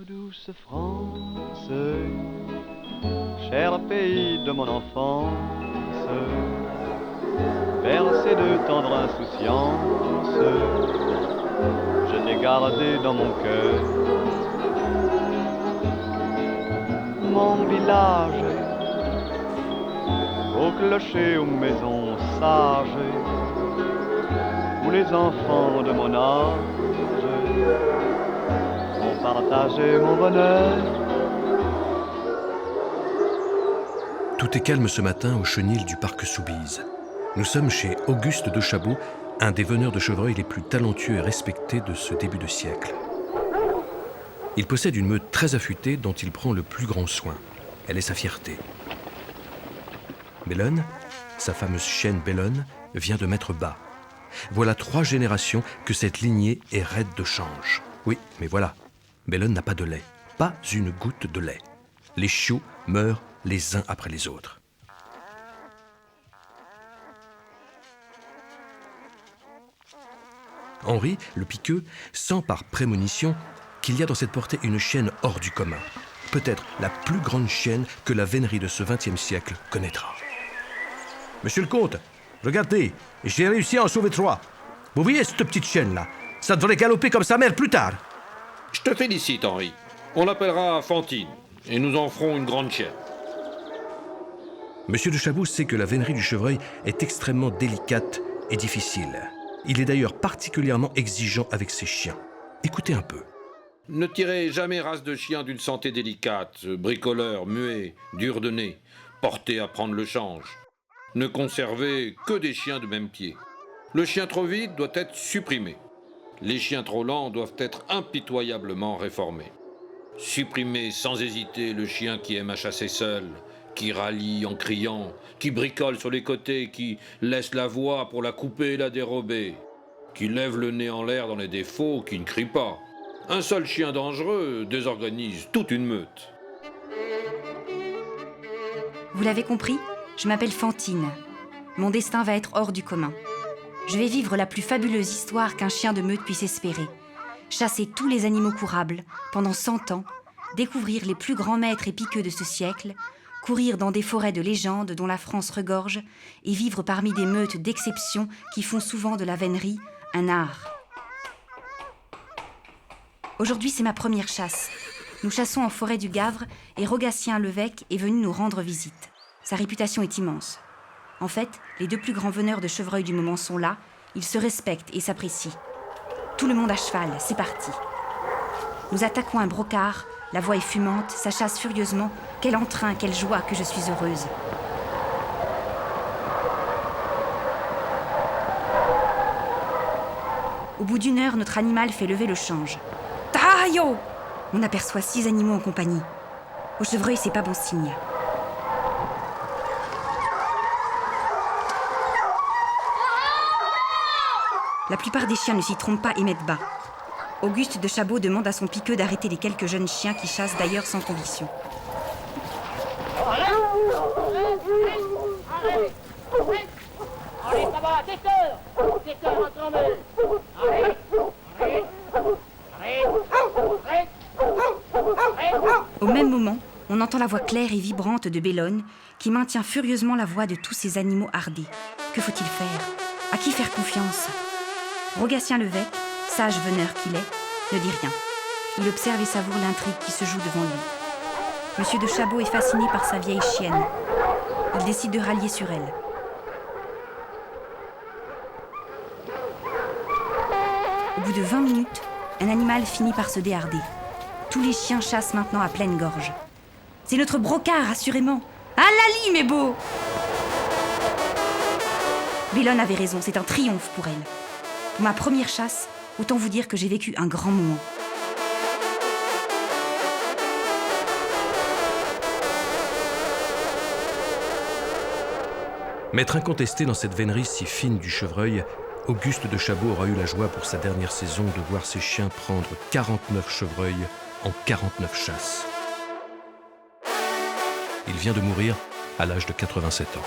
Douce France, cher pays de mon enfance, bercé de tendre insouciance, je t'ai gardé dans mon cœur. Mon village, au clocher, aux maisons sages, où les enfants de mon âge ont partagé mon bonheur. Tout est calme ce matin au chenil du parc Soubise. Nous sommes chez Auguste de Chabaud, un des veneurs de chevreuils les plus talentueux et respectés de ce début de siècle. Il possède une meute très affûtée dont il prend le plus grand soin. Elle est sa fierté. Bellone, sa fameuse chienne Bellone, vient de mettre bas. Voilà 3 générations que cette lignée est raide de change. Oui, mais voilà, Bellone n'a pas de lait, pas une goutte de lait. Les chiots meurent les uns après les autres. Henri, le piqueux, sent par prémonition qu'il y a dans cette portée une chienne hors du commun. Peut-être la plus grande chienne que la vénerie de ce XXe siècle connaîtra. Monsieur le comte, regardez, j'ai réussi à en sauver 3. Vous voyez cette petite chienne-là? Ça devrait galoper comme sa mère plus tard. Je te félicite, Henri. On l'appellera Fantine, et nous en ferons une grande chienne. Monsieur de Chabaud sait que la vénerie du chevreuil est extrêmement délicate et difficile. Il est d'ailleurs particulièrement exigeant avec ses chiens. Écoutez un peu. Ne tirez jamais race de chien d'une santé délicate, bricoleur, muet, dur de nez, porté à prendre le change. Ne conservez que des chiens de même pied. Le chien trop vite doit être supprimé. Les chiens trop lents doivent être impitoyablement réformés. Supprimez sans hésiter le chien qui aime à chasser seul, qui râlit en criant, qui bricole sur les côtés, qui laisse la voix pour la couper et la dérober, qui lève le nez en l'air dans les défauts, qui ne crie pas. Un seul chien dangereux désorganise toute une meute. Vous l'avez compris, je m'appelle Fantine. Mon destin va être hors du commun. Je vais vivre la plus fabuleuse histoire qu'un chien de meute puisse espérer. Chasser tous les animaux courables pendant 100 ans, découvrir les plus grands maîtres et piqueux de ce siècle, courir dans des forêts de légendes dont la France regorge et vivre parmi des meutes d'exception qui font souvent de la vénerie un art. Aujourd'hui, c'est ma première chasse. Nous chassons en forêt du Gavre et Rogatien l'évêque est venu nous rendre visite. Sa réputation est immense. En fait, les 2 plus grands veneurs de chevreuils du moment sont là, ils se respectent et s'apprécient. Tout le monde à cheval, c'est parti. Nous attaquons un brocard, la voix est fumante, ça chasse furieusement. Quel entrain, quelle joie que je suis heureuse. Au bout d'1 heure, notre animal fait lever le change. Tahayo! On aperçoit 6 animaux en compagnie. Au chevreuil, c'est pas bon signe. La plupart des chiens ne s'y trompent pas et mettent bas. Auguste de Chabaud demande à son piqueux d'arrêter les quelques jeunes chiens qui chassent d'ailleurs sans conviction. Au même moment, on entend la voix claire et vibrante de Bellone qui maintient furieusement la voix de tous ces animaux hardis. Que faut-il faire? À qui faire confiance? Rogatien l'évêque, sage veneur qu'il est, ne dit rien. Il observe et savoure l'intrigue qui se joue devant lui. Monsieur de Chabaud est fasciné par sa vieille chienne. Il décide de rallier sur elle. Au bout de 20 minutes, un animal finit par se déharder. Tous les chiens chassent maintenant à pleine gorge. C'est notre brocard, assurément. Ah, Lali, mes beaux! Bellone avait raison, c'est un triomphe pour elle. Pour ma première chasse, autant vous dire que j'ai vécu un grand moment. Maître incontesté dans cette vénerie si fine du chevreuil, Auguste de Chabaud aura eu la joie pour sa dernière saison de voir ses chiens prendre 49 chevreuils en 49 chasses. Il vient de mourir à l'âge de 87 ans.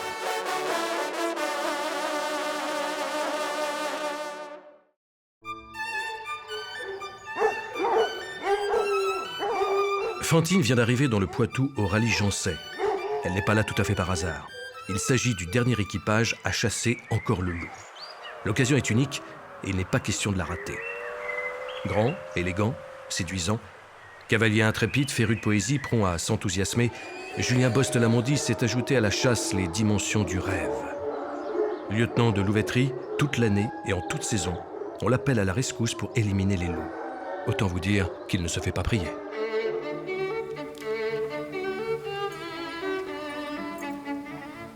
Fantine vient d'arriver dans le Poitou au rallye Jancet. Elle n'est pas là tout à fait par hasard. Il s'agit du dernier équipage à chasser encore le loup. L'occasion est unique et il n'est pas question de la rater. Grand, élégant, séduisant, cavalier intrépide, féru de poésie, prompt à s'enthousiasmer, Julien Boste-Lamondy s'est ajouté à la chasse les dimensions du rêve. Lieutenant de louveterie, toute l'année et en toute saison, on l'appelle à la rescousse pour éliminer les loups. Autant vous dire qu'il ne se fait pas prier.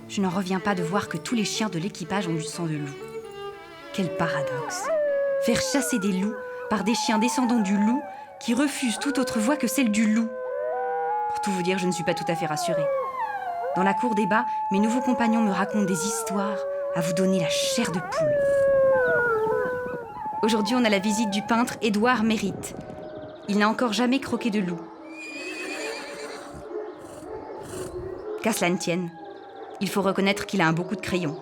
Je n'en reviens pas de voir que tous les chiens de l'équipage ont du sang de loup. Quel paradoxe! Faire chasser des loups par des chiens descendants du loup qui refusent toute autre voie que celle du loup. Pour tout vous dire, je ne suis pas tout à fait rassurée. Dans la cour des bas, mes nouveaux compagnons me racontent des histoires à vous donner la chair de poule. Aujourd'hui, on a la visite du peintre Édouard Mérite. Il n'a encore jamais croqué de loup. Qu'à cela ne tienne, il faut reconnaître qu'il a un beau coup de crayon.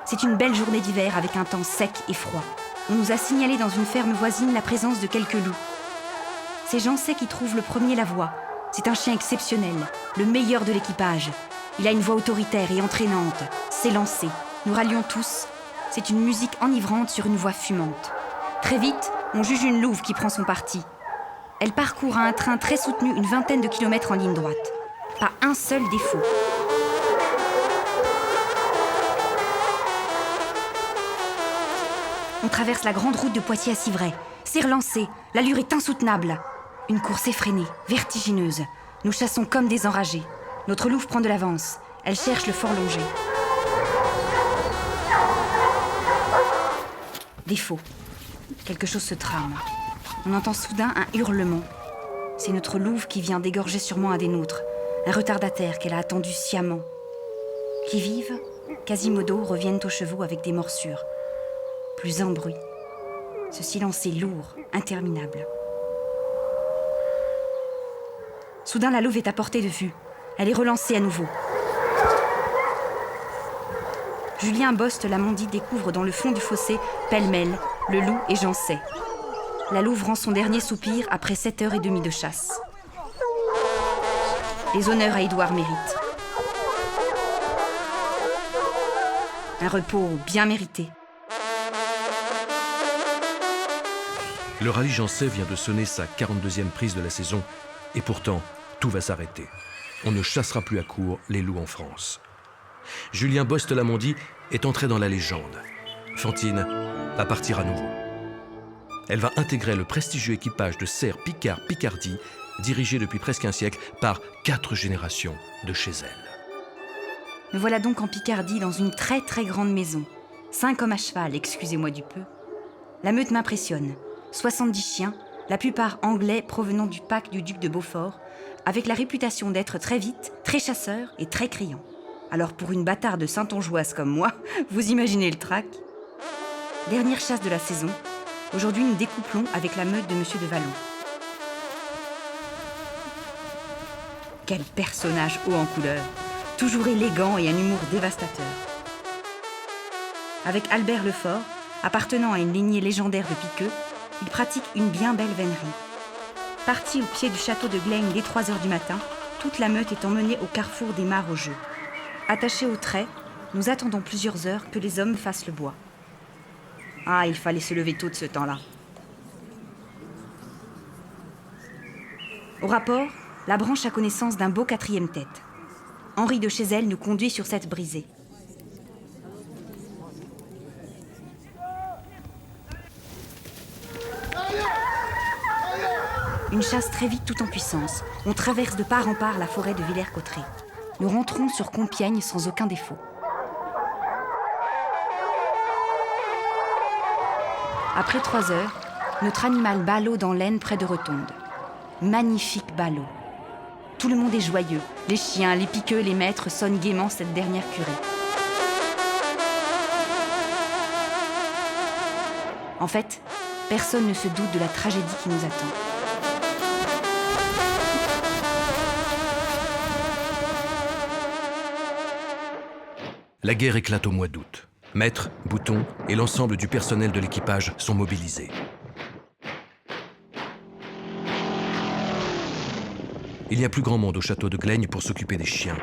C'est une belle journée d'hiver avec un temps sec et froid. On nous a signalé dans une ferme voisine la présence de quelques loups. C'est Jancet qui trouve le premier la voix. C'est un chien exceptionnel, le meilleur de l'équipage. Il a une voix autoritaire et entraînante, s'élancer. Nous rallions tous. C'est une musique enivrante sur une voix fumante. Très vite, on juge une louve qui prend son parti. Elle parcourt à un train très soutenu une vingtaine de kilomètres en ligne droite. Pas un seul défaut. On traverse la grande route de Poitiers à Civray. C'est relancé, l'allure est insoutenable. Une course effrénée, vertigineuse. Nous chassons comme des enragés. Notre louve prend de l'avance. Elle cherche le fort Longé. Défaut. Quelque chose se trame. On entend soudain un hurlement. C'est notre louve qui vient d'égorger sûrement un des nôtres. Un retardataire qu'elle a attendu sciemment. Qui vive, Quasimodo reviennent aux chevaux avec des morsures. Plus un bruit. Ce silence est lourd, interminable. Soudain, la louve est à portée de vue. Elle est relancée à nouveau. Julien Boste-Lamondy découvre dans le fond du fossé, pêle-mêle, le loup et Jancet. La louve rend son dernier soupir après 7h30 de chasse. Les honneurs à Édouard Mérite. Un repos bien mérité. Le rallye Jancet vient de sonner sa 42e prise de la saison et pourtant, tout va s'arrêter. On ne chassera plus à court les loups en France. Julien Boste-Lamondy est entré dans la légende. Fantine va partir à nouveau. Elle va intégrer le prestigieux équipage de Serre Picard-Picardie, dirigé depuis presque un siècle par 4 générations de chez elle. Me voilà donc en Picardie dans une très très grande maison. 5 hommes à cheval, excusez-moi du peu. La meute m'impressionne. 70 chiens, la plupart anglais provenant du pack du duc de Beaufort, avec la réputation d'être très vite, très chasseurs et très criants. Alors pour une bâtarde saintongeoise comme moi, vous imaginez le trac. Dernière chasse de la saison. Aujourd'hui, nous découplons avec la meute de Monsieur de Vallon. Quel personnage haut en couleur, toujours élégant et un humour dévastateur. Avec Albert Lefort, appartenant à une lignée légendaire de piqueux, il pratique une bien belle vénerie. Parti au pied du château de Glaigne dès 3h du matin, toute la meute est emmenée au carrefour des mares au jeu. Attachés au trait, nous attendons plusieurs heures que les hommes fassent le bois. Ah, il fallait se lever tôt de ce temps-là. Au rapport, la branche a connaissance d'un beau 4e tête. Henri de Chézel nous conduit sur cette brisée. Une chasse très vite tout en puissance. On traverse de part en part la forêt de Villers-Cotterêts. Nous rentrons sur Compiègne sans aucun défaut. Après 3 heures, notre animal ballot dans l'aine près de Rotonde. Magnifique ballot. Tout le monde est joyeux. Les chiens, les piqueux, les maîtres sonnent gaiement cette dernière curée. En fait, personne ne se doute de la tragédie qui nous attend. La guerre éclate au mois d'août. Maître, Bouton et l'ensemble du personnel de l'équipage sont mobilisés. Il y a plus grand monde au château de Glaigne pour s'occuper des chiens.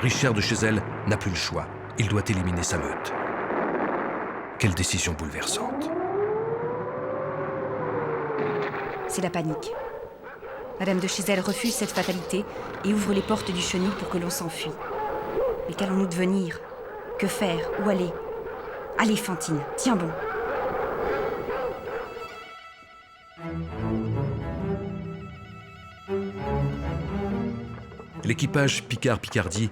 Richard de Chezelle n'a plus le choix. Il doit éliminer sa meute. Quelle décision bouleversante. C'est la panique. Madame de Chezelle refuse cette fatalité et ouvre les portes du chenil pour que l'on s'enfuit. Mais qu'allons-nous devenir? Que faire? Où aller? Allez, Fantine, tiens bon. L'équipage Picard-Picardie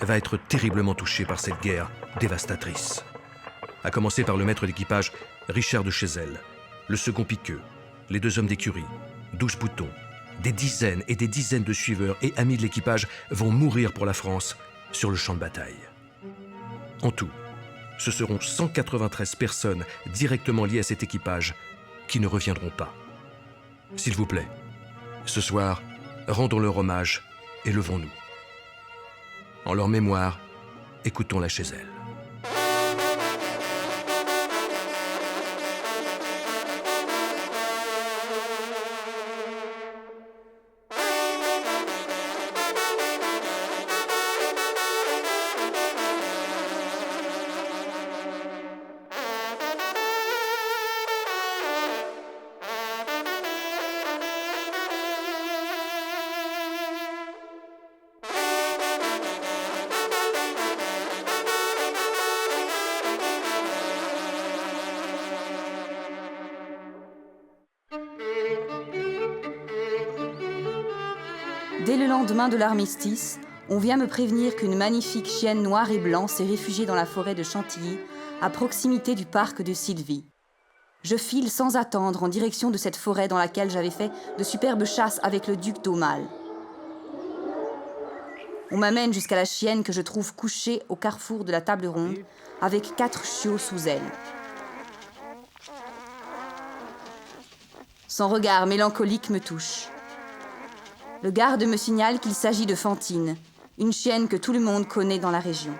va être terriblement touché par cette guerre dévastatrice. À commencer par le maître d'équipage Richard de Chezelle, le second Piqueux, les 2 hommes d'écurie, 12 boutons, des dizaines et des dizaines de suiveurs et amis de l'équipage vont mourir pour la France sur le champ de bataille. En tout, ce seront 193 personnes directement liées à cet équipage qui ne reviendront pas. S'il vous plaît, ce soir, rendons leur hommage et levons-nous. En leur mémoire, écoutons la Chezelle. Dès le lendemain de l'armistice, on vient me prévenir qu'une magnifique chienne noire et blanc s'est réfugiée dans la forêt de Chantilly, à proximité du parc de Sylvie. Je file sans attendre en direction de cette forêt dans laquelle j'avais fait de superbes chasses avec le duc d'Aumale. On m'amène jusqu'à la chienne que je trouve couchée au carrefour de la table ronde, avec 4 chiots sous elle. Son regard mélancolique me touche. Le garde me signale qu'il s'agit de Fantine, une chienne que tout le monde connaît dans la région.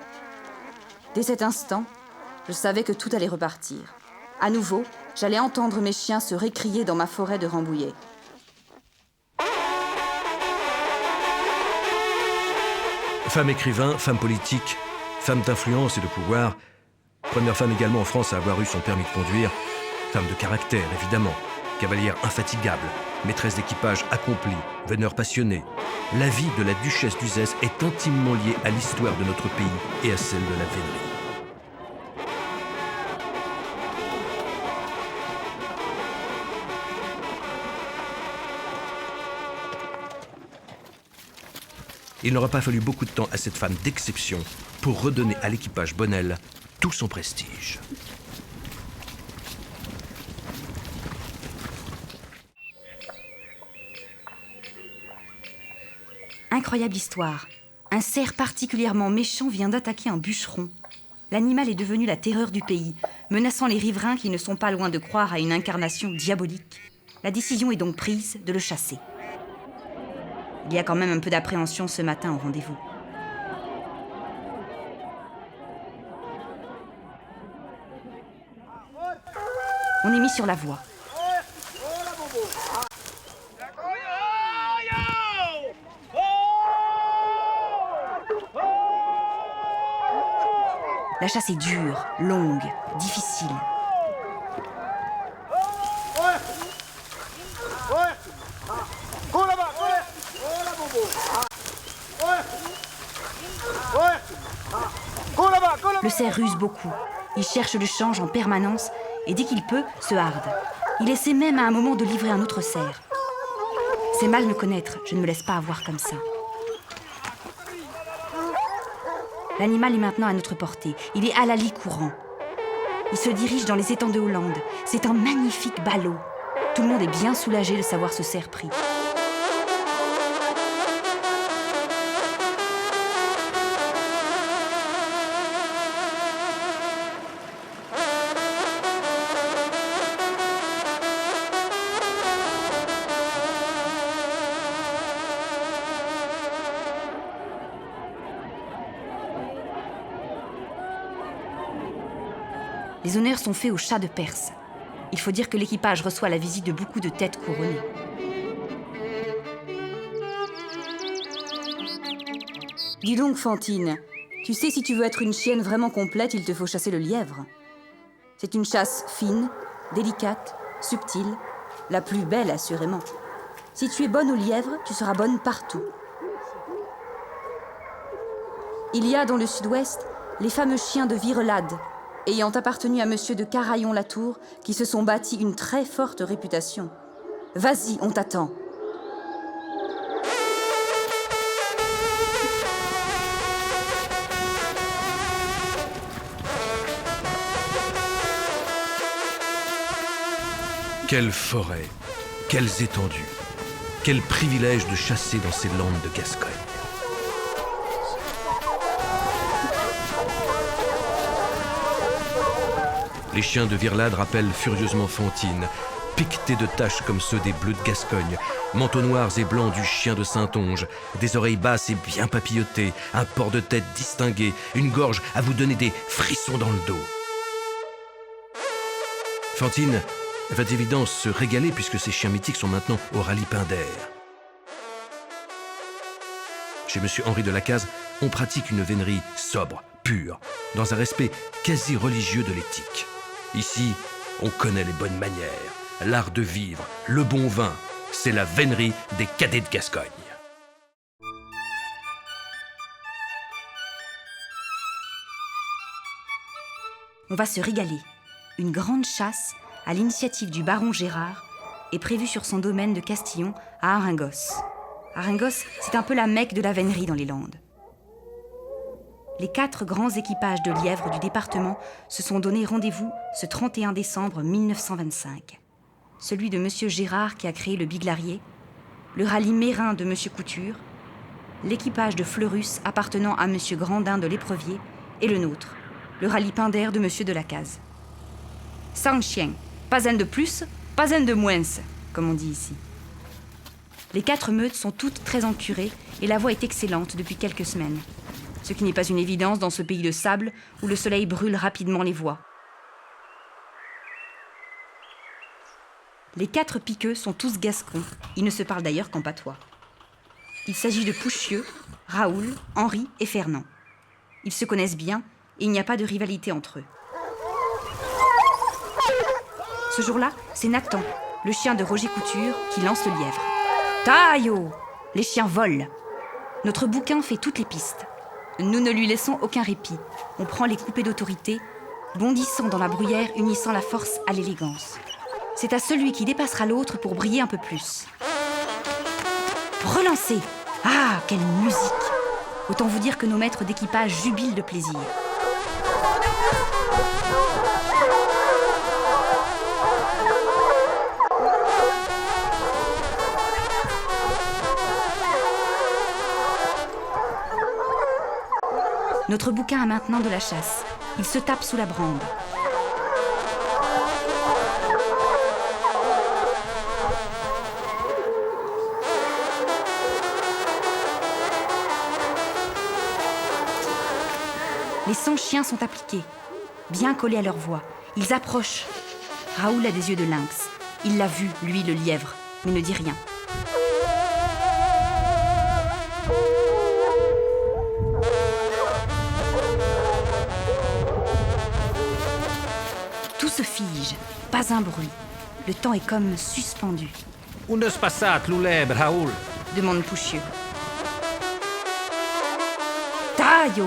Dès cet instant, je savais que tout allait repartir. À nouveau, j'allais entendre mes chiens se récrier dans ma forêt de Rambouillet. Femme écrivain, femme politique, femme d'influence et de pouvoir, première femme également en France à avoir eu son permis de conduire, femme de caractère évidemment, cavalière infatigable, maîtresse d'équipage accomplie, veneur passionnée. La vie de la duchesse d'Uzès est intimement liée à l'histoire de notre pays et à celle de la vénerie. Il n'aura pas fallu beaucoup de temps à cette femme d'exception pour redonner à l'équipage Bonnel tout son prestige. Incroyable histoire. Un cerf particulièrement méchant vient d'attaquer un bûcheron. L'animal est devenu la terreur du pays, menaçant les riverains qui ne sont pas loin de croire à une incarnation diabolique. La décision est donc prise de le chasser. Il y a quand même un peu d'appréhension ce matin au rendez-vous. On est mis sur la voie. La chasse est dure, longue, difficile. Le cerf ruse beaucoup. Il cherche le change en permanence et dès qu'il peut, se harde. Il essaie même à un moment de livrer un autre cerf. C'est mal me connaître, je ne me laisse pas avoir comme ça. L'animal est maintenant à notre portée. Il est à l'ali courant. Il se dirige dans les étangs de Hollande. C'est un magnifique ballot. Tout le monde est bien soulagé de savoir ce cerf pris. Les honneurs sont faits au chat de Perse. Il faut dire que l'équipage reçoit la visite de beaucoup de têtes couronnées. Dis donc, Fantine, tu sais, si tu veux être une chienne vraiment complète, il te faut chasser le lièvre. C'est une chasse fine, délicate, subtile, la plus belle assurément. Si tu es bonne au lièvre, tu seras bonne partout. Il y a dans le sud-ouest les fameux chiens de Virelade, ayant appartenu à monsieur de Carayon-Latour, qui se sont bâtis une très forte réputation. Vas-y, on t'attend. Quelle forêt, quelles étendues, quel privilège de chasser dans ces landes de Gascogne. Les chiens de Virelade rappellent furieusement Fantine, piquetés de taches comme ceux des bleus de Gascogne, manteaux noirs et blancs du chien de Saintonge, des oreilles basses et bien papillotées, un port de tête distingué, une gorge à vous donner des frissons dans le dos. Fantine va d'évidence se régaler puisque ces chiens mythiques sont maintenant au rallye Pinder. Chez M. Henri de Lacaze, on pratique une vénerie sobre, pure, dans un respect quasi religieux de l'éthique. Ici, on connaît les bonnes manières, l'art de vivre, le bon vin. C'est la vénerie des cadets de Gascogne. On va se régaler. Une grande chasse, à l'initiative du baron Gérard, est prévue sur son domaine de Castillon à Haringos. Haringos, c'est un peu la Mecque de la vénerie dans les Landes. Les 4 grands équipages de lièvres du département se sont donné rendez-vous ce 31 décembre 1925. Celui de M. Gérard qui a créé le Biglarier, le rallye Mérin de M. Couture, l'équipage de Fleurus appartenant à M. Grandin de l'Éprevier et le nôtre, le rallye Pinder de M. de Lacaze. 100 chiens, pas un de plus, pas un de moins, comme on dit ici. Les 4 meutes sont toutes très encurées et la voie est excellente depuis quelques semaines. Ce qui n'est pas une évidence dans ce pays de sable où le soleil brûle rapidement les voies. Les 4 piqueux sont tous gascons, ils ne se parlent d'ailleurs qu'en patois. Il s'agit de Pouchieux, Raoul, Henri et Fernand. Ils se connaissent bien et il n'y a pas de rivalité entre eux. Ce jour-là, c'est Nathan, le chien de Roger Couture, qui lance le lièvre. Taillot! Les chiens volent. Notre bouquin fait toutes les pistes. Nous ne lui laissons aucun répit. On prend les coupées d'autorité, bondissant dans la bruyère, unissant la force à l'élégance. C'est à celui qui dépassera l'autre pour briller un peu plus. Relancez! Ah, quelle musique! Autant vous dire que nos maîtres d'équipage jubilent de plaisir. Notre bouquin a maintenant de la chasse. Il se tape sous la brande. Les 100 chiens sont appliqués, bien collés à leur voix. Ils approchent. Raoul a des yeux de lynx. Il l'a vu, lui, le lièvre, mais ne dit rien. Tout se fige, pas un bruit. Le temps est comme suspendu, Unde s passat l'uleb, Raoul? demande Pouchieux. Taillot!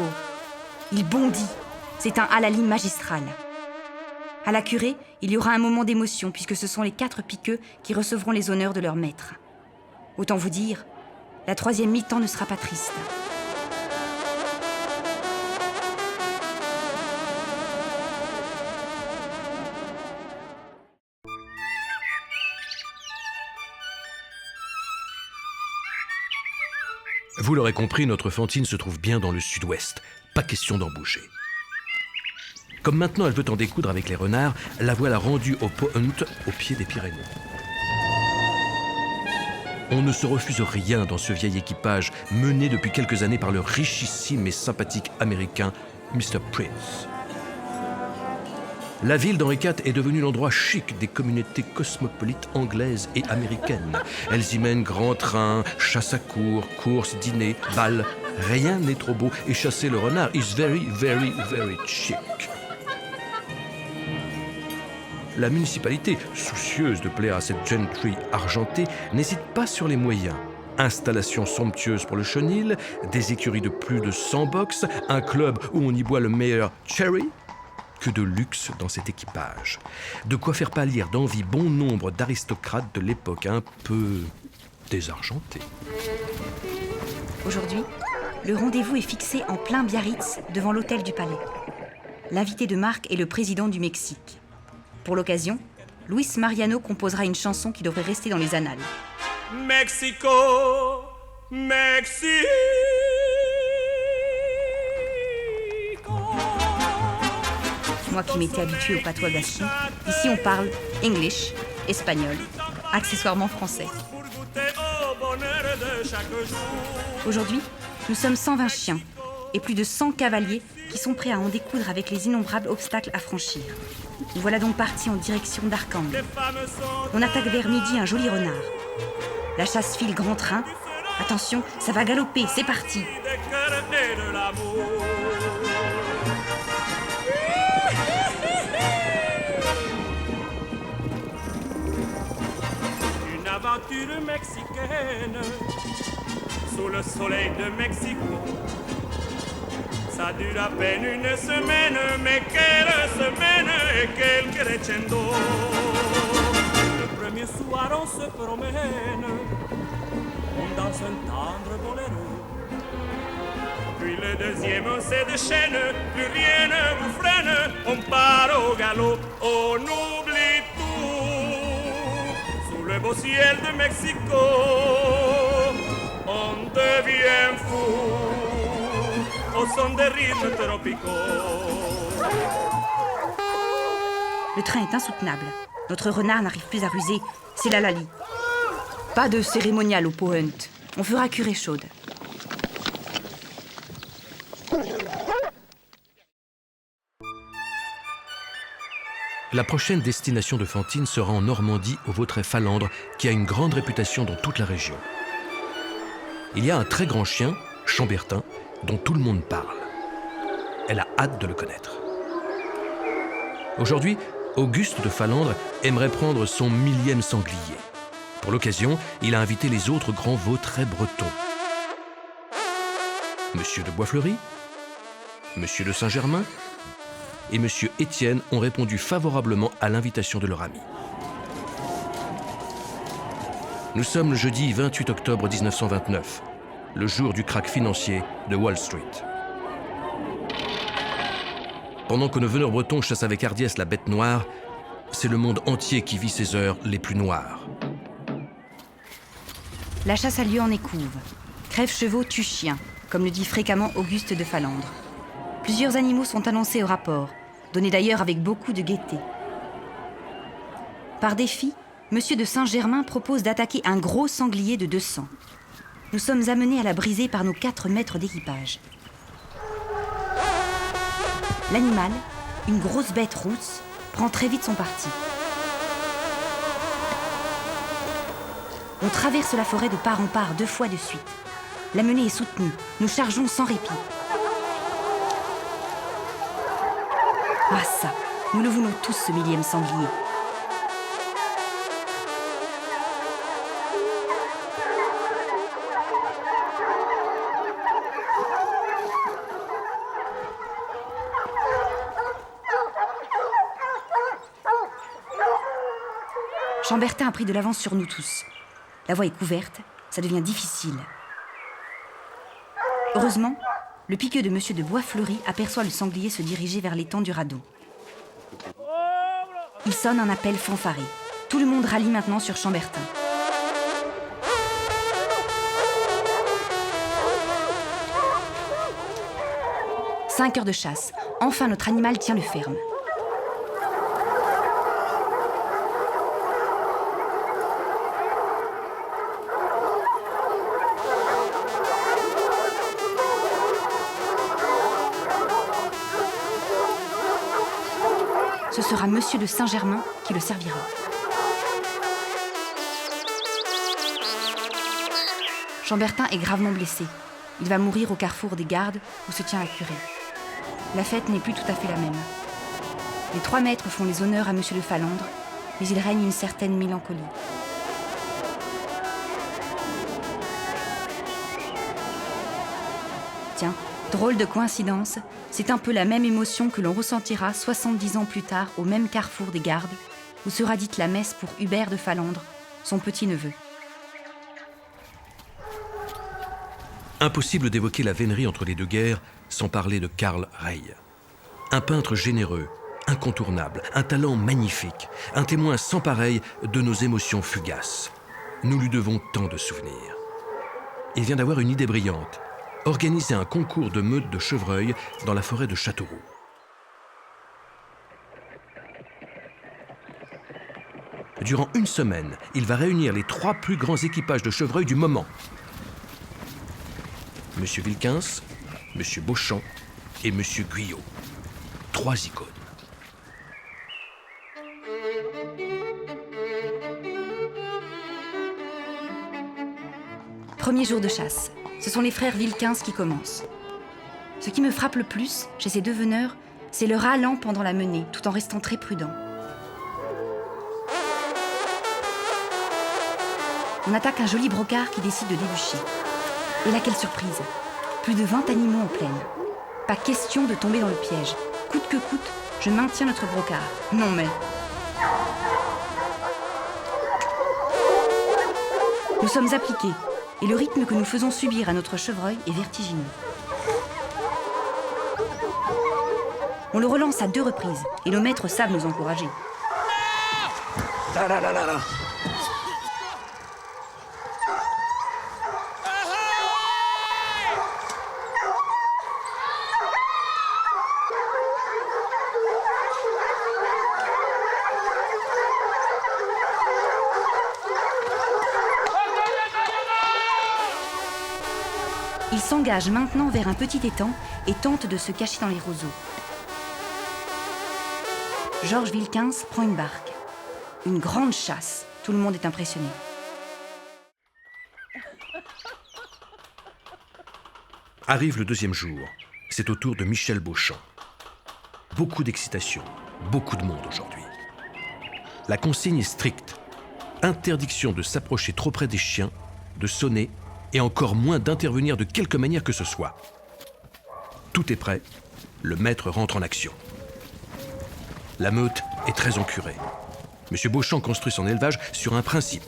Il bondit. C'est un halali magistral. À la curée, il y aura un moment d'émotion puisque ce sont les 4 piqueux qui recevront les honneurs de leur maître. Autant vous dire, la 3e mi-temps ne sera pas triste. Vous l'aurez compris, notre Fantine se trouve bien dans le sud-ouest. Pas question d'en bouger. Comme maintenant elle veut en découdre avec les renards, la voilà rendue au Pont-Hunt, au pied des Pyrénées. On ne se refuse rien dans ce vieil équipage mené depuis quelques années par le richissime et sympathique américain Mr. Prince. la ville d'Henri IV est devenue l'endroit chic des communautés cosmopolites anglaises et américaines. Elles y mènent grands trains, chasse à courre, courses, dîners, bals. Rien n'est trop beau et chasser le renard is very, very, very chic. La municipalité, soucieuse de plaire à cette gentry argentée, n'hésite pas sur les moyens. Installation somptueuse pour le chenil, des écuries de plus de 100 box, un club où on y boit le meilleur cherry. Que de luxe dans cet équipage. De quoi faire pâlir d'envie bon nombre d'aristocrates de l'époque un peu désargentés. Aujourd'hui, le rendez-vous est fixé en plein Biarritz, devant l'hôtel du Palais. L'invité de marque est le président du Mexique. Pour l'occasion, Luis Mariano composera une chanson qui devrait rester dans les annales. Mexico, Mexico. Moi qui m'étais habituée au patois gascon, ici on parle English, espagnol, accessoirement français. Aujourd'hui, nous sommes 120 chiens et plus de 100 cavaliers qui sont prêts à en découdre avec les innombrables obstacles à franchir. Nous voilà donc partis en direction d'Archange. On attaque vers midi un joli renard. La chasse file grand train. Attention, ça va galoper, c'est parti. Une aventure mexicaine sous le soleil de Mexico. Ça dure à peine une semaine, mais quelle semaine et quel crescendo. Le premier soir on se promène, on danse un tendre boléro. Puis le deuxième on se déchaîne, plus rien ne vous freine, on part au galop, on oublie tout. Sous le beau ciel de Mexico, on devient fou. Au son des rythmes tropicaux. Le train est insoutenable. Notre renard n'arrive plus à ruser. C'est la Lali. Pas de cérémonial au pot hunt. On fera curée chaude. La prochaine destination de Fantine sera en Normandie, au Vautray Falandre, qui a une grande réputation dans toute la région. Il y a un très grand chien, Chambertin, dont tout le monde parle. Elle a hâte de le connaître. Aujourd'hui, Auguste de Falandre aimerait prendre son 1000e sanglier. Pour l'occasion, il a invité les autres grands Vautrais bretons. Monsieur de Boisfleury, Monsieur de Saint-Germain et Monsieur Étienne ont répondu favorablement à l'invitation de leur ami. Nous sommes le jeudi 28 octobre 1929. Le jour du krach financier de Wall Street. Pendant que nos veneurs bretons chassent avec hardiesse la bête noire, c'est le monde entier qui vit ces heures les plus noires. La chasse a lieu en écouve. Crève-chevaux tue chien, comme le dit fréquemment Auguste de Falandre. Plusieurs animaux sont annoncés au rapport, donnés d'ailleurs avec beaucoup de gaieté. Par défi, Monsieur de Saint-Germain propose d'attaquer un gros sanglier de 200. Nous sommes amenés à la briser par nos 4 maîtres d'équipage. L'animal, une grosse bête rousse, prend très vite son parti. On traverse la forêt de part en part 2 fois de suite. La menée est soutenue, nous chargeons sans répit. Ah ça, nous le voulons tous ce 1000e sanglier. Chambertin a pris de l'avance sur nous tous. La voie est couverte, ça devient difficile. Heureusement, le piqueux de Monsieur de Boisfleury aperçoit le sanglier se diriger vers l'étang du radeau. Il sonne un appel fanfaré. Tout le monde rallie maintenant sur Chambertin. « 5 heures de chasse. Enfin, notre animal tient le ferme. ce sera Monsieur de Saint-Germain qui le servira. Chambertin est gravement blessé. Il va mourir au carrefour des gardes où se tient la curée. La fête n'est plus tout à fait la même. Les 3 maîtres font les honneurs à Monsieur de Falandre, mais il règne une certaine mélancolie. Tiens, drôle de coïncidence, c'est un peu la même émotion que l'on ressentira 70 ans plus tard au même carrefour des gardes, où sera dite la messe pour Hubert de Falandre, son petit-neveu. Impossible d'évoquer la vénerie entre les deux guerres sans parler de Karl Rey. Un peintre généreux, incontournable, un talent magnifique, un témoin sans pareil de nos émotions fugaces. Nous lui devons tant de souvenirs. Il vient d'avoir une idée brillante, organiser un concours de meute de chevreuils dans la forêt de Châteauroux. Durant une semaine, il va réunir les 3 plus grands équipages de chevreuils du moment. Monsieur Wilkins, Monsieur Beauchamp et Monsieur Guyot. 3 icônes. Premier jour de chasse. Ce sont les frères Wilkins qui commencent. Ce qui me frappe le plus chez ces 2 veneurs, c'est leur allant pendant la menée, tout en restant très prudents. On attaque un joli brocard qui décide de déboucher. Et là, quelle surprise! Plus de 20 animaux en plaine. Pas question de tomber dans le piège. Coûte que coûte, je maintiens notre brocard. Non mais... Nous sommes appliqués, et le rythme que nous faisons subir à notre chevreuil est vertigineux. On le relance à 2 reprises, et nos maîtres savent nous encourager. Là, là, là, là, là. Il s'engage maintenant vers un petit étang et tente de se cacher dans les roseaux. Georges Wilkins prend une barque. Une grande chasse. Tout le monde est impressionné. Arrive le 2e jour. C'est au tour de Michel Beauchamp. Beaucoup d'excitation, beaucoup de monde aujourd'hui. La consigne est stricte. Interdiction de s'approcher trop près des chiens, de sonner et encore moins d'intervenir de quelque manière que ce soit. Tout est prêt. Le maître rentre en action. La meute est très encurée. Monsieur Beauchamp construit son élevage sur un principe.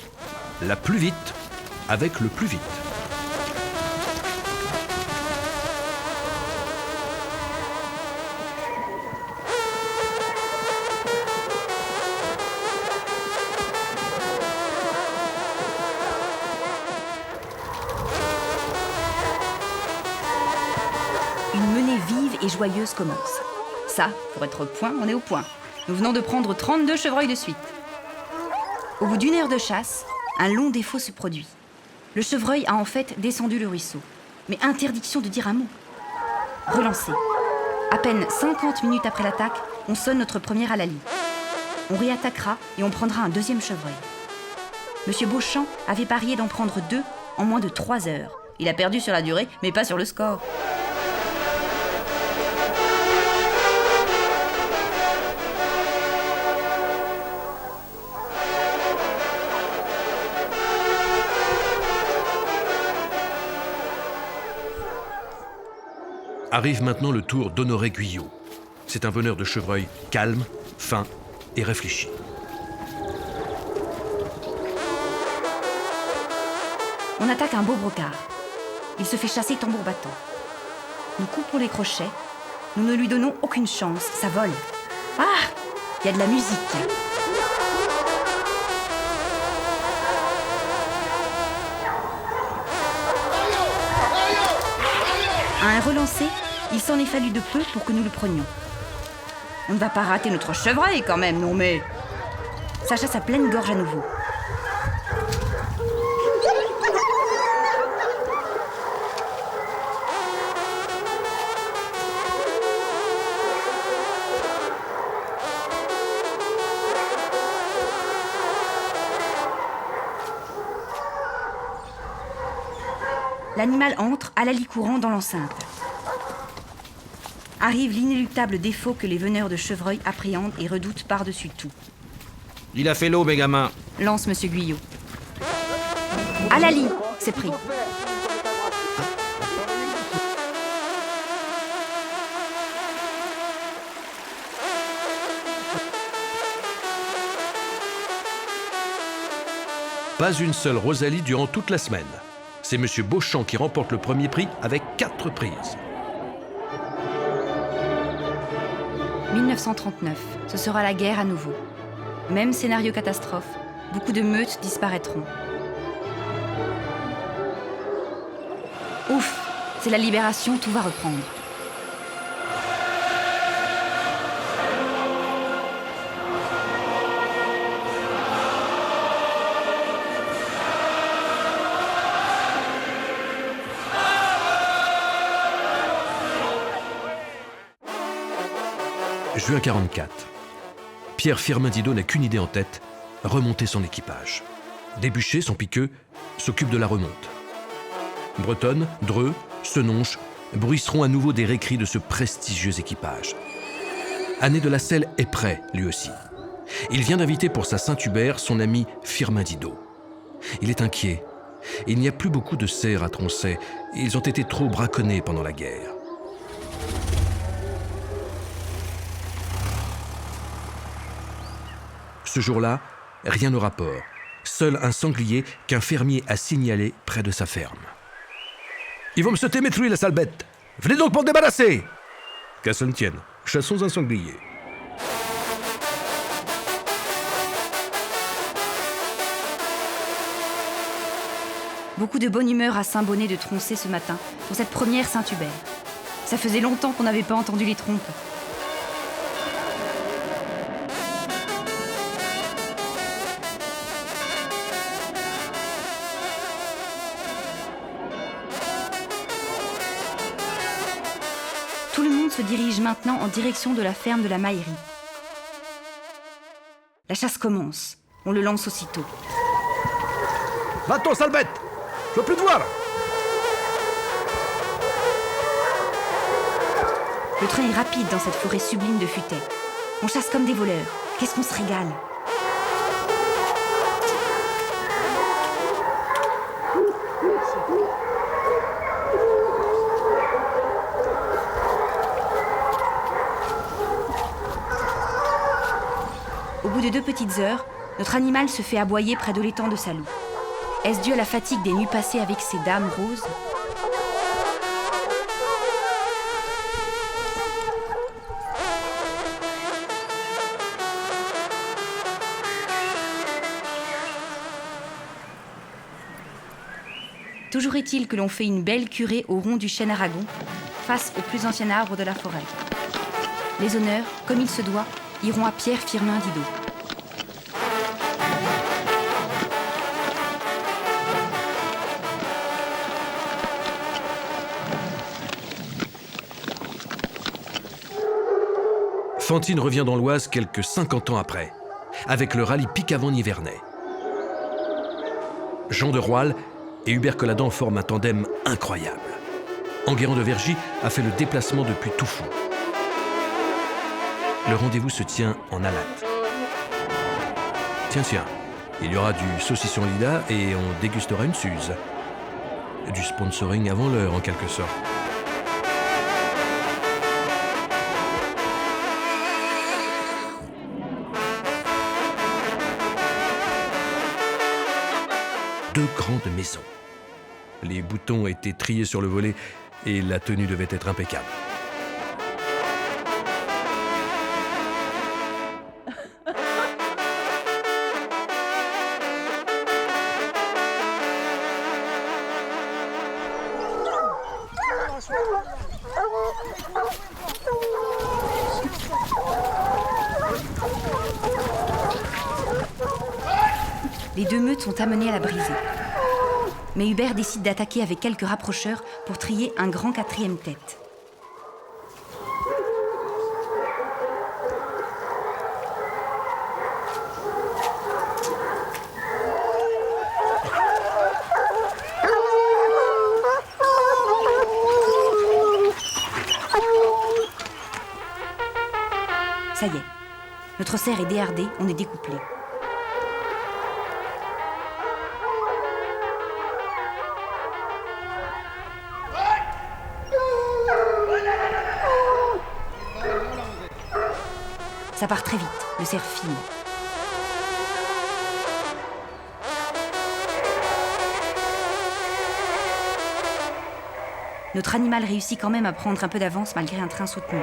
La plus vite avec le plus vite. Une menée vive et joyeuse commence. Ça, pour être au point, on est au point. Nous venons de prendre 32 chevreuils de suite. Au bout d'1 heure de chasse, un long défaut se produit. Le chevreuil a en fait descendu le ruisseau. Mais interdiction de dire un mot. Relancé. À peine 50 minutes après l'attaque, on sonne notre premier hallali. On réattaquera et on prendra un 2e chevreuil. Monsieur Beauchamp avait parié d'en prendre 2 en moins de 3 heures. Il a perdu sur la durée, mais pas sur le score. Arrive maintenant le tour d'Honoré Guyot. C'est un veneur de chevreuil calme, fin et réfléchi. On attaque un beau brocard. Il se fait chasser tambour battant. Nous coupons les crochets. Nous ne lui donnons aucune chance. Ça vole. Ah! Il y a de la musique. À un relancé, il s'en est fallu de peu pour que nous le prenions. On ne va pas rater notre chevreuil quand même, non mais... Ça chasse à pleine gorge à nouveau. L'animal entre, Alali courant dans l'enceinte. Arrive l'inéluctable défaut que les veneurs de chevreuil appréhendent et redoutent par-dessus tout. Il a fait l'eau, mes gamins. Lance Monsieur Guyot. Alali, c'est pris. Pas une seule Rosalie durant toute la semaine. C'est Monsieur Beauchamp qui remporte le premier prix avec 4 prises. 1939, ce sera la guerre à nouveau. Même scénario catastrophe, beaucoup de meutes disparaîtront. Ouf, c'est la libération, tout va reprendre. Juin 44. Pierre Firmin Didot n'a qu'une idée en tête, remonter son équipage. Débuchet, son piqueux, s'occupe de la remonte. Bretonne, Dreux, Senonches bruisseront à nouveau des récrits de ce prestigieux équipage. Ané de la Selle est prêt, lui aussi. Il vient d'inviter pour sa Saint-Hubert son ami Firmin Didot. Il est inquiet. Il n'y a plus beaucoup de cerfs à Tronchet. Ils ont été trop braconnés pendant la guerre. Ce jour-là, rien au rapport. Seul un sanglier qu'un fermier a signalé près de sa ferme. « Ils vont me sauter mes truies, la sale bête! Venez donc pour me débarrasser !» Qu'à ce ne tienne, chassons un sanglier. Beaucoup de bonne humeur à Saint-Bonnet de Tronchet ce matin, pour cette première Saint-Hubert. Ça faisait longtemps qu'on n'avait pas entendu les trompes. Tout le monde se dirige maintenant en direction de la ferme de la Maillerie. La chasse commence. On le lance aussitôt. Va-t'en, sale bête! Je veux plus te voir! Le train est rapide dans cette forêt sublime de futaies. On chasse comme des voleurs. Qu'est-ce qu'on se régale! Au bout de 2 petites heures, notre animal se fait aboyer près de l'étang de Salou. Est-ce dû à la fatigue des nuits passées avec ces dames roses ? Toujours est-il que l'on fait une belle curée au rond du chêne Aragon, face au plus ancien arbre de la forêt. Les honneurs, comme il se doit, iront à Pierre Firmin Didot. Fantine revient dans l'Oise quelques 50 ans après, avec le rallye Picavant-Nivernais. Jean de Royle et Hubert Colladan forment un tandem incroyable. Enguerrand de Vergy a fait le déplacement depuis Toufou. Le rendez-vous se tient en Alate. Tiens, il y aura du saucisson Lida et on dégustera une Suze. Du sponsoring avant l'heure, en quelque sorte. Deux grandes maisons. Les boutons étaient triés sur le volet et la tenue devait être impeccable. Les 2 meutes sont amenées à la briser. Mais Hubert décide d'attaquer avec quelques rapprocheurs pour trier un grand 4e tête. Ça y est, notre cerf est déhardé, on est découplé. Ça part très vite, le cerf file. Notre animal réussit quand même à prendre un peu d'avance malgré un train soutenu.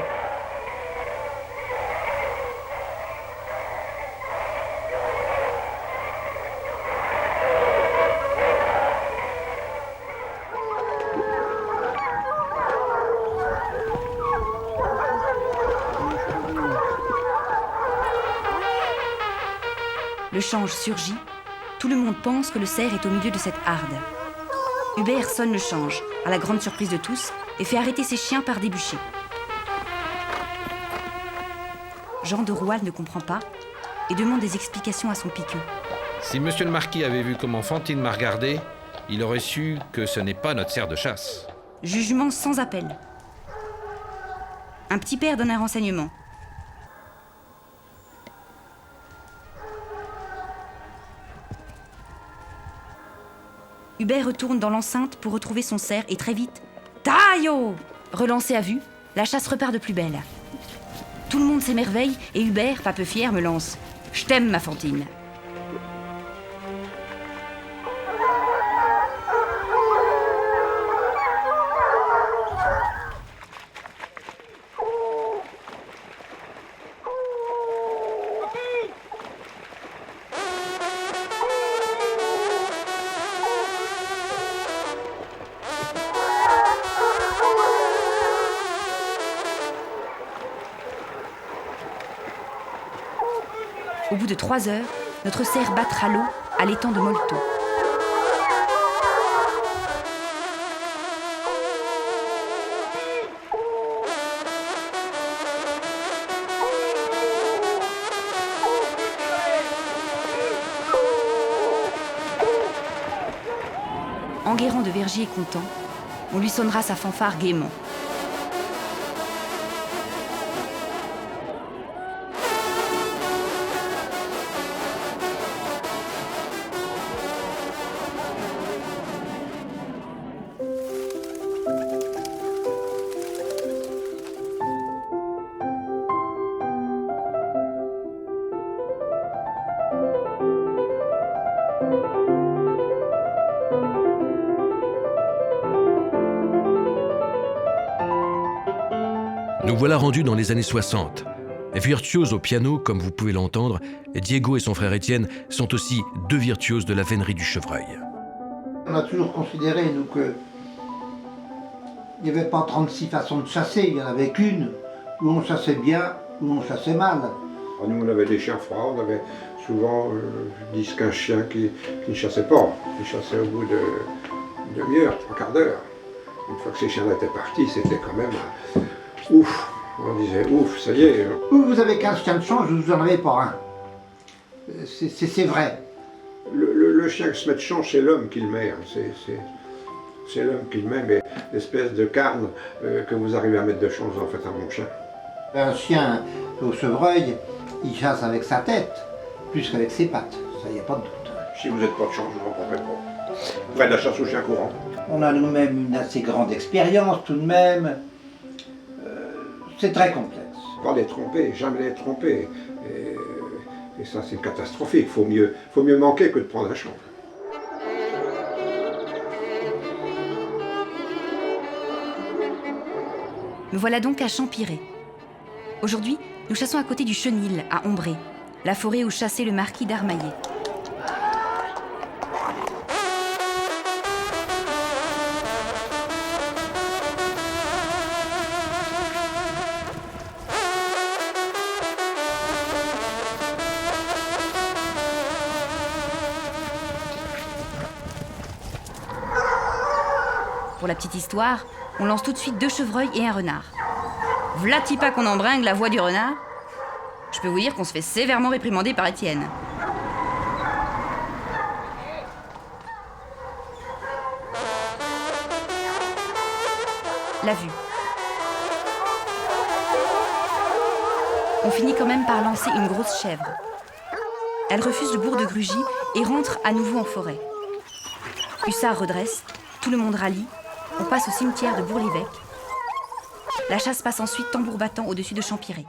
Le change surgit, tout le monde pense que le cerf est au milieu de cette harde. Hubert sonne le change, à la grande surprise de tous, et fait arrêter ses chiens par des bûchers. Jean de Roual ne comprend pas et demande des explications à son piqueux. Si monsieur le marquis avait vu comment Fantine m'a regardé, il aurait su que ce n'est pas notre cerf de chasse. Jugement sans appel. Un petit père donne un renseignement. Hubert retourne dans l'enceinte pour retrouver son cerf et très vite, Taillot! Relancé à vue, la chasse repart de plus belle. Tout le monde s'émerveille et Hubert, pas peu fier, me lance « Je t'aime, ma Fantine !» Au bout de 3 heures, notre cerf battra l'eau à l'étang de Molto. Enguerrand de Vergy est content, on lui sonnera sa fanfare gaiement. Nous voilà rendus dans les années 60. Virtuoses au piano, comme vous pouvez l'entendre, Diego et son frère Étienne sont aussi 2 virtuoses de la vénerie du chevreuil. On a toujours considéré, nous, que il n'y avait pas 36 façons de chasser, il n'y en avait qu'une, où on chassait bien, où on chassait mal. Nous, on avait des chiens froids, on avait souvent 10-15 chiens qui ne chassaient pas. Ils chassaient au bout de demi-heure, 3/4 d'heure. Une fois que ces chiens-là étaient partis, c'était quand même ouf. On disait ouf, ça y est. Vous avez 15 chiens de change, vous n'en avez pas un. C'est vrai. Le chien qui se met de change, c'est l'homme qui le met. C'est l'homme qui le met, mais l'espèce de carne que vous arrivez à mettre de change, vous en faites un bon chien. Un chien au chevreuil, il chasse avec sa tête, plus qu'avec ses pattes. Ça, il n'y a pas de doute. Si vous n'êtes pas de change, vous n'en comprendrez pas. Vous faites de la chasse au chien courant. On a nous-mêmes une assez grande expérience, tout de même. C'est très complexe. Pas les tromper, jamais les tromper. Et ça, c'est catastrophique. Faut mieux manquer que de prendre un champ. Me voilà donc à Champiré. Aujourd'hui, nous chassons à côté du Chenil, à Ombré, la forêt où chassait le marquis d'Armaillet. Pour la petite histoire, on lance tout de suite 2 chevreuils et un renard. V'là-t-il pas qu'on embringue la voix du renard? Je peux vous dire qu'on se fait sévèrement réprimander par Étienne. La vue. on finit quand même par lancer une grosse chèvre. Elle refuse le bourg de Grugy et rentre à nouveau en forêt. Hussard redresse, tout le monde rallie, on passe au cimetière de Bourg-l'Évêque. La chasse passe ensuite tambour battant au-dessus de Champiré.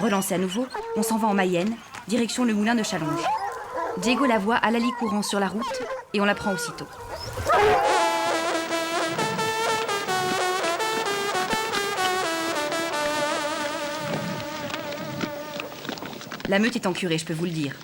Relancé à nouveau, on s'en va en Mayenne, direction le moulin de Challonge. Diego la voit à l'allée courant sur la route et on la prend aussitôt. La meute est encurée, je peux vous le dire.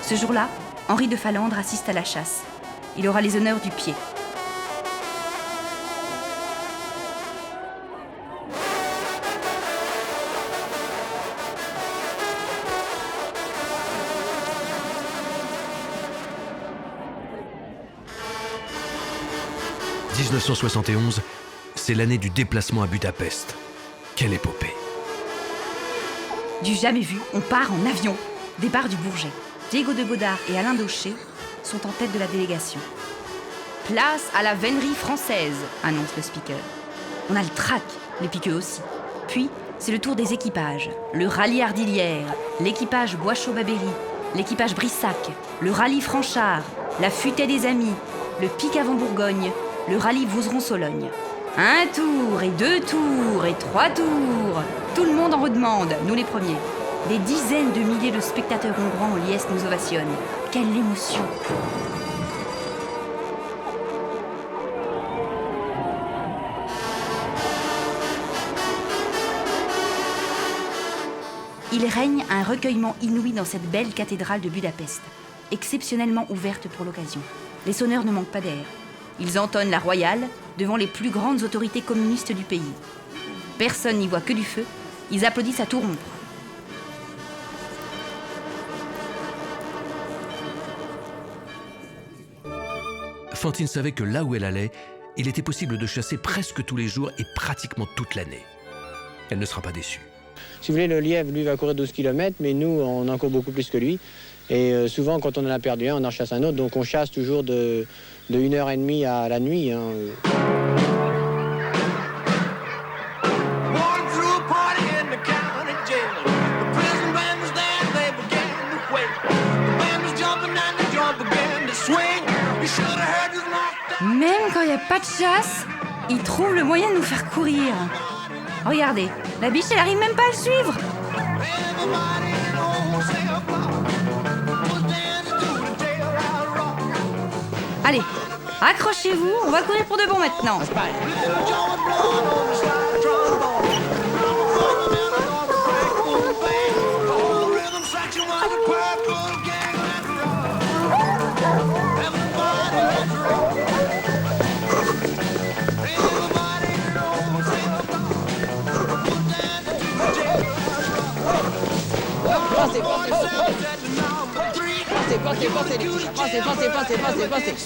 Ce jour-là, Henri de Falendre assiste à la chasse. Il aura les honneurs du pied. « 1971, c'est l'année du déplacement à Budapest. Quelle épopée! Du jamais vu, on part en avion. Départ du Bourget. Diego de Godard et Alain Daucher sont en tête de la délégation. « Place à la vénerie française », annonce le speaker. On a le trac, les piqueux aussi. Puis, c'est le tour des équipages. Le rallye Ardilière, l'équipage Boischaud-Babéry, l'équipage Brissac, le rallye Franchard, la Futaie des Amis, le pic avant Bourgogne, le rallye Vouzeron-Sologne. Un tour et deux tours et trois tours. Tout le monde en redemande, nous les premiers. Des dizaines de milliers de spectateurs hongrois en liesse nous ovationnent. Quelle émotion! Il règne un recueillement inouï dans cette belle cathédrale de Budapest, exceptionnellement ouverte pour l'occasion. Les sonneurs ne manquent pas d'air. Ils entonnent la royale devant les plus grandes autorités communistes du pays. Personne n'y voit que du feu. Ils applaudissent à tout rompre. Fantine savait que là où elle allait, il était possible de chasser presque tous les jours et pratiquement toute l'année. Elle ne sera pas déçue. Si vous voulez, le lièvre, lui, va courir 12 km, mais nous, on en court beaucoup plus que lui. Et souvent, quand on en a perdu un, on en chasse un autre. Donc on chasse toujours de 1h30 à la nuit. Hein. Même quand il n'y a pas de chasse, ils trouvent le moyen de nous faire courir. Regardez, la biche, elle arrive même pas à le suivre. Allez, accrochez-vous, on va courir pour de bon maintenant. Passez.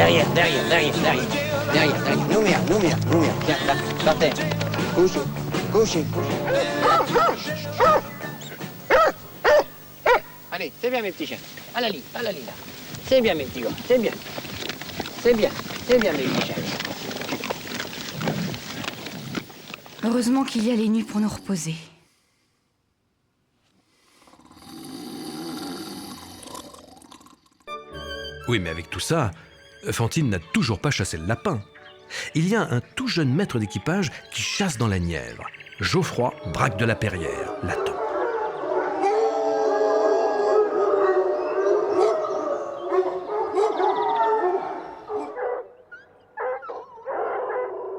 Derrière. Nous merde. Tiens, là, par terre. Couchez. Allez, c'est bien mes petits chiens. À la ligne, là. C'est bien mes petits gars, c'est bien mes petits chiens. Heureusement qu'il y a les nuits pour nous reposer. Oui, mais avec tout ça, Fantine n'a toujours pas chassé le lapin. Il y a un tout jeune maître d'équipage qui chasse dans la Nièvre. Geoffroy, Braque de la Perrière, l'attend.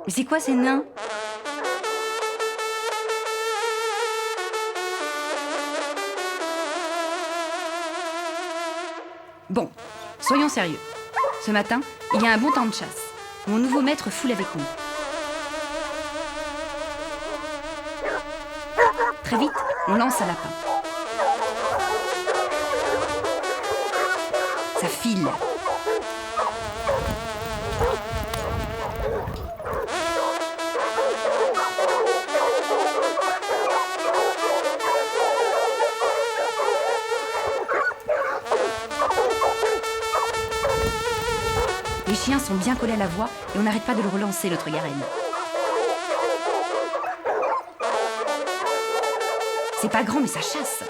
Mais c'est quoi ces nains? Bon, soyons sérieux. Ce matin, il y a un bon temps de chasse. Mon nouveau maître foule avec nous. Très vite, on lance un lapin. Ça file. Les chiens sont bien collés à la voie et on n'arrête pas de le relancer, notre garenne. C'est pas grand, mais ça chasse.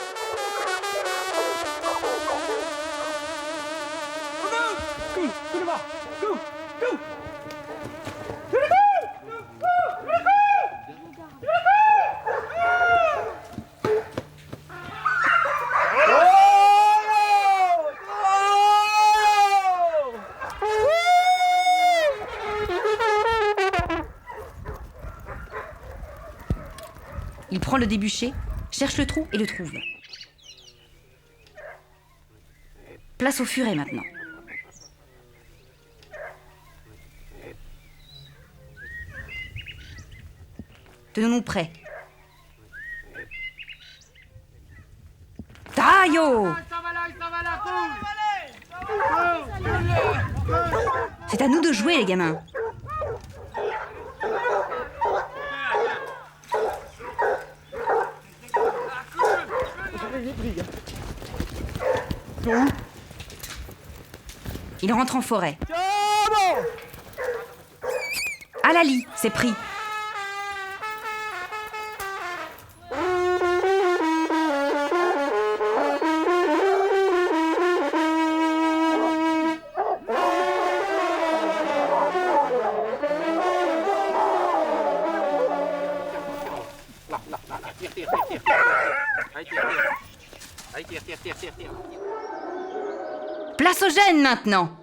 Il prend le débuché, cherche le trou et le trouve. Place au furet maintenant. Tenons-nous prêts. Taillot! C'est à nous de jouer, les gamins. Il rentre en forêt. À la lie, c'est pris. Place aux gènes maintenant.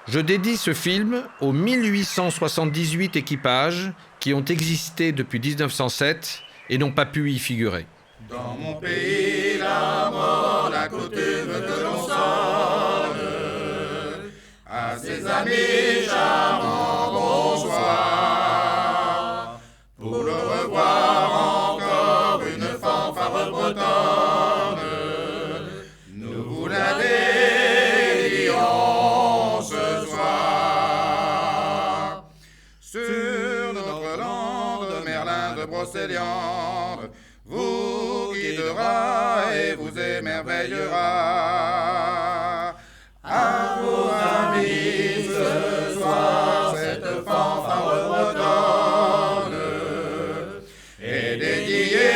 Je dédie ce film aux 1878 équipages qui ont existé depuis 1907 et n'ont pas pu y figurer. Dans mon pays, la mort, la coutume que l'on sonne à ses amis charmants, bonsoir, pour le revoir encore une fanfare bretonne, nous vous la dédions ce soir. Sur notre lande, Merlin de Brocéliande, vous qui guidera et vous émerveillera. À vos amis ce soir, cette fanfare bretonne est dédiée